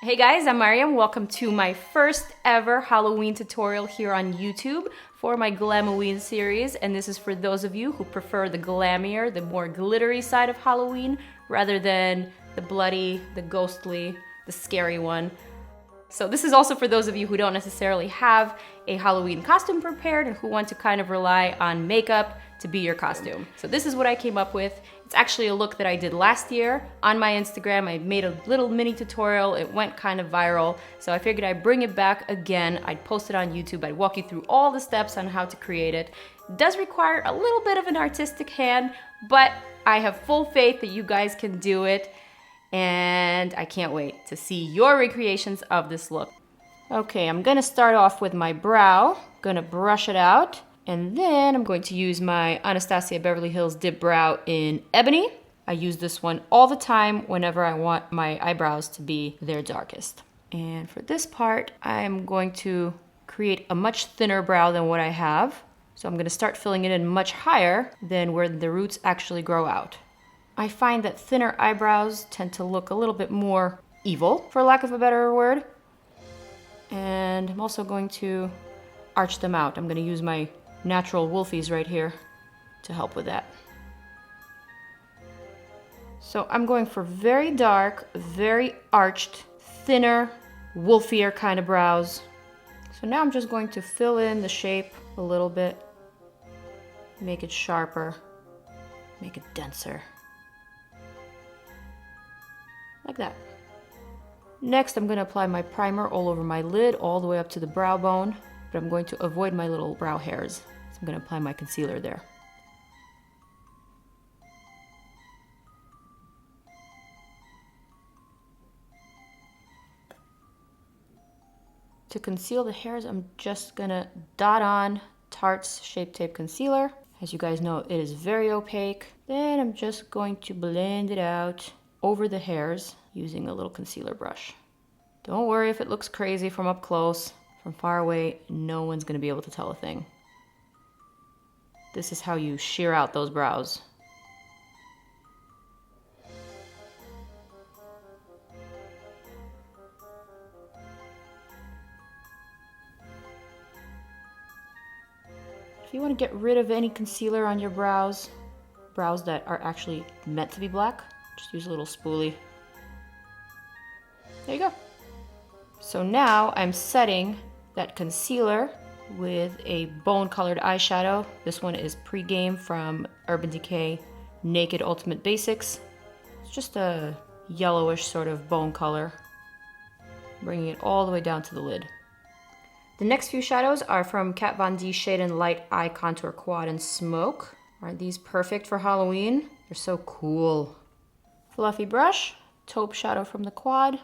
Hey guys, I'm Maryam. Welcome to my first ever Halloween tutorial here on YouTube for my GLAM-o-ween series. And this is for those of you who prefer the glammier, the more glittery side of Halloween rather than the bloody, the ghostly, the scary one. So this is also for those of you who don't necessarily have a Halloween costume prepared and who want to kind of rely on makeup to be your costume. So this is what I came up with. It's actually a look that I did last year on my Instagram. I made a little mini tutorial. It went kind of viral. So I figured I'd bring it back again. I'd post it on YouTube. I'd walk you through all the steps on how to create it. It does require a little bit of an artistic hand, but I have full faith that you guys can do it. And I can't wait to see your recreations of this look. Okay, I'm gonna start off with my brow. Gonna brush it out. And then I'm going to use my Anastasia Beverly Hills Dipbrow in Ebony. I use this one all the time whenever I want my eyebrows to be their darkest. And for this part, I'm going to create a much thinner brow than what I have. So I'm gonna start filling it in much higher than where the roots actually grow out. I find that thinner eyebrows tend to look a little bit more evil, for lack of a better word. And I'm also going to arch them out. I'm gonna use my natural wolfies right here to help with that. So I'm going for very dark, very arched, thinner, wolfier kind of brows. So now I'm just going to fill in the shape a little bit, make it sharper, make it denser. Like that. Next, I'm going to apply my primer all over my lid, all the way up to the brow bone, but I'm going to avoid my little brow hairs. So I'm going to apply my concealer there. To conceal the hairs, I'm just going to dot on Tarte Shape Tape Concealer. As you guys know, it is very opaque. Then I'm just going to blend it out over the hairs using a little concealer brush. Don't worry if it looks crazy from up close. From far away, no one's gonna be able to tell a thing. This is how you shear out those brows. If you want to get rid of any concealer on your brows that are actually meant to be black, just use a little spoolie. There you go. So now I'm setting that concealer with a bone-colored eyeshadow. This one is PreGame from Urban Decay Naked Ultimate Basics. It's just a yellowish sort of bone color, bringing it all the way down to the lid. The next few shadows are from Kat Von D Shade and Light Eye Contour Quad and Smoke. Aren't these perfect for Halloween? They're so cool. Fluffy brush, taupe shadow from the quad,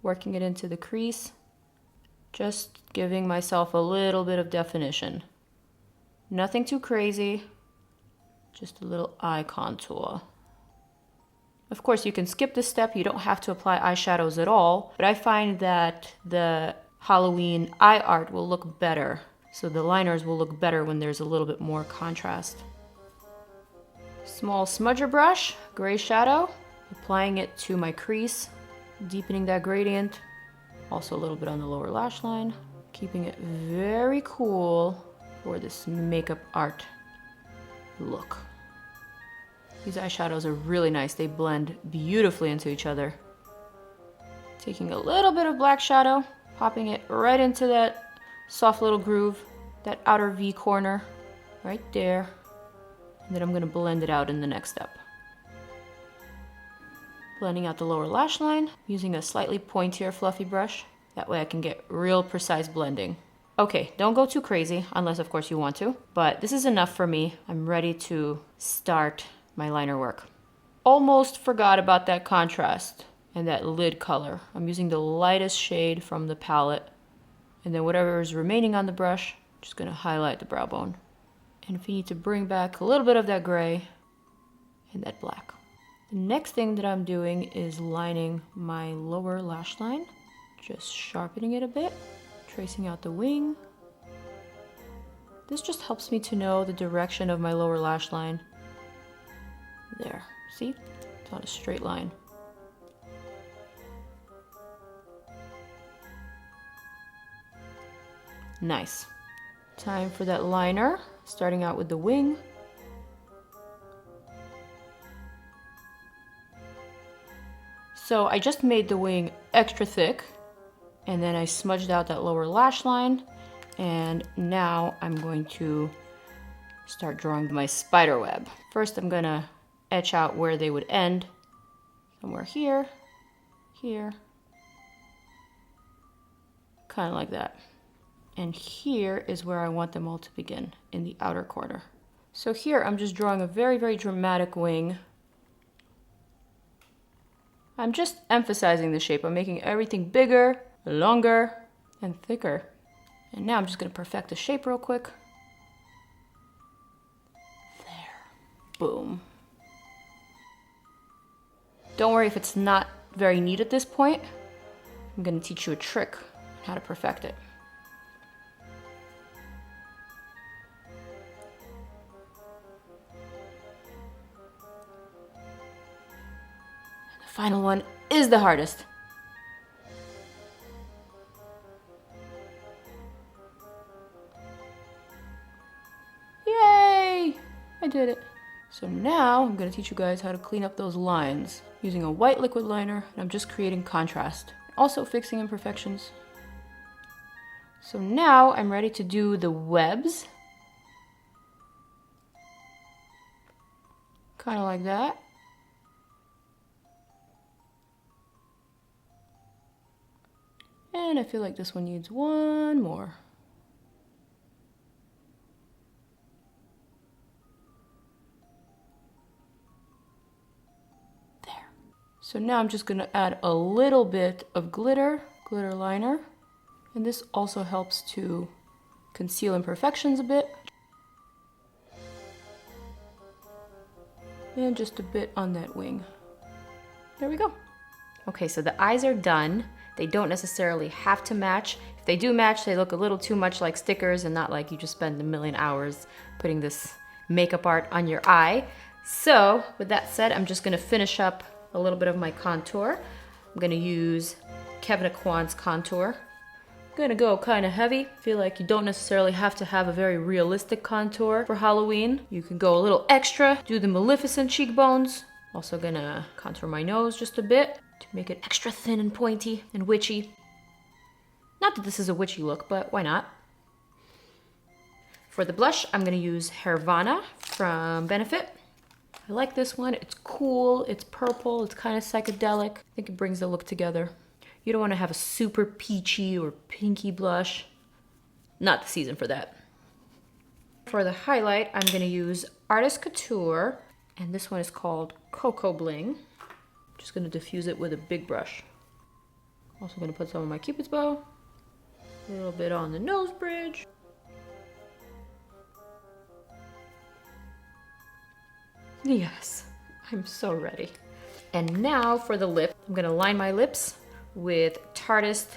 working it into the crease, just giving myself a little bit of definition. Nothing too crazy, just a little eye contour. Of course, you can skip this step. You don't have to apply eyeshadows at all, but I find that the Halloween eye art will look better. So the liners will look better when there's a little bit more contrast. Small smudger brush, gray shadow, applying it to my crease, deepening that gradient. Also a little bit on the lower lash line, keeping it very cool for this makeup art look. These eyeshadows are really nice. They blend beautifully into each other. Taking a little bit of black shadow, popping it right into that soft little groove, that outer V corner, right there. And then I'm gonna blend it out in the next step. Blending out the lower lash line, using a slightly pointier fluffy brush. That way I can get real precise blending. Okay, don't go too crazy, unless of course you want to, but this is enough for me. I'm ready to start my liner work. Almost forgot about that contrast and that lid color. I'm using the lightest shade from the palette, and then whatever is remaining on the brush, I'm just gonna highlight the brow bone. And if you need to bring back a little bit of that gray and that black. The next thing that I'm doing is lining my lower lash line, just sharpening it a bit, tracing out the wing. This just helps me to know the direction of my lower lash line. There, see? It's on a straight line. Nice. Time for that liner, starting out with the wing. So I just made the wing extra thick, and then I smudged out that lower lash line, and now I'm going to start drawing my spider web. First I'm gonna etch out where they would end, somewhere here, here, kind of like that. And here is where I want them all to begin, in the outer corner. So here I'm just drawing a very, very dramatic wing. I'm just emphasizing the shape. I'm making everything bigger, longer, and thicker. And now I'm just gonna perfect the shape real quick. There, boom. Don't worry if it's not very neat at this point. I'm gonna teach you a trick on how to perfect it. Final one is the hardest. Yay! I did it. So now I'm going to teach you guys how to clean up those lines using a white liquid liner, and I'm just creating contrast, also fixing imperfections. So now I'm ready to do the webs. Kind of like that. And I feel like this one needs one more. There. So now I'm just gonna add a little bit of glitter liner. And this also helps to conceal imperfections a bit. And just a bit on that wing. There we go. Okay, so the eyes are done. They don't necessarily have to match. If they do match, they look a little too much like stickers and not like you just spend a million hours putting this makeup art on your eye. So with that said, I'm just gonna finish up a little bit of my contour. I'm gonna use Kevin Aucoin's contour. I'm gonna go kind of heavy. Feel like you don't necessarily have to have a very realistic contour for Halloween. You can go a little extra, do the Maleficent cheekbones. Also gonna contour my nose just a bit to make it extra thin and pointy and witchy. Not that this is a witchy look, but why not? For the blush, I'm gonna use Hervana from Benefit. I like this one. It's cool, it's purple, it's kind of psychedelic. I think it brings the look together. You don't wanna have a super peachy or pinky blush. Not the season for that. For the highlight, I'm gonna use Artist Couture, and this one is called Cocoa Bling. Just gonna diffuse it with a big brush. Also gonna put some of my Cupid's bow. A little bit on the nose bridge. Yes, I'm so ready. And now for the lip, I'm gonna line my lips with Tarteist.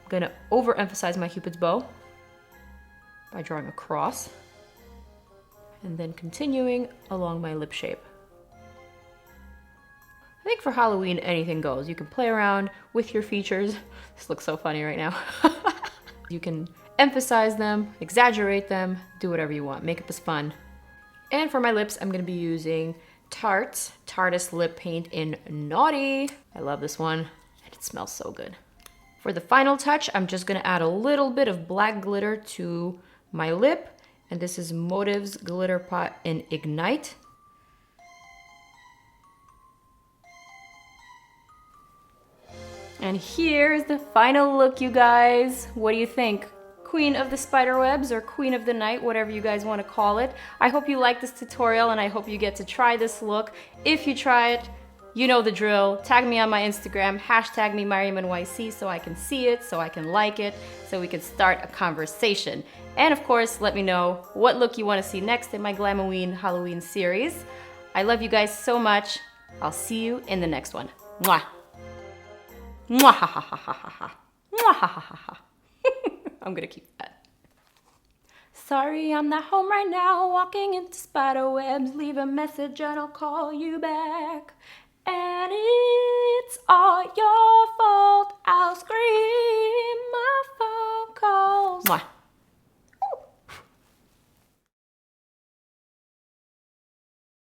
I'm gonna overemphasize my Cupid's bow by drawing a cross. And then continuing along my lip shape. I think for Halloween, anything goes. You can play around with your features. This looks so funny right now. You can emphasize them, exaggerate them, do whatever you want. Makeup is fun. And for my lips, I'm gonna be using Tarteist Lip Paint in Naughty. I love this one, and it smells so good. For the final touch, I'm just gonna add a little bit of black glitter to my lip, and this is Motives Glitter Pot in Ignite. And here's the final look, you guys. What do you think? Queen of the spider webs or queen of the night, whatever you guys want to call it. I hope you like this tutorial and I hope you get to try this look. If you try it, you know the drill. Tag me on my Instagram, hashtag me MaryamNYC so I can see it, so I can like it, so we can start a conversation. And of course, let me know what look you want to see next in my GLAM-o-ween Halloween series. I love you guys so much. I'll see you in the next one. Mwah! Muah-ha-ha-ha-ha-ha. Muah-ha-ha-ha-ha. I'm gonna keep that. Sorry, I'm not home right now, walking into spider webs. Leave a message and I'll call you back. And it's all yours.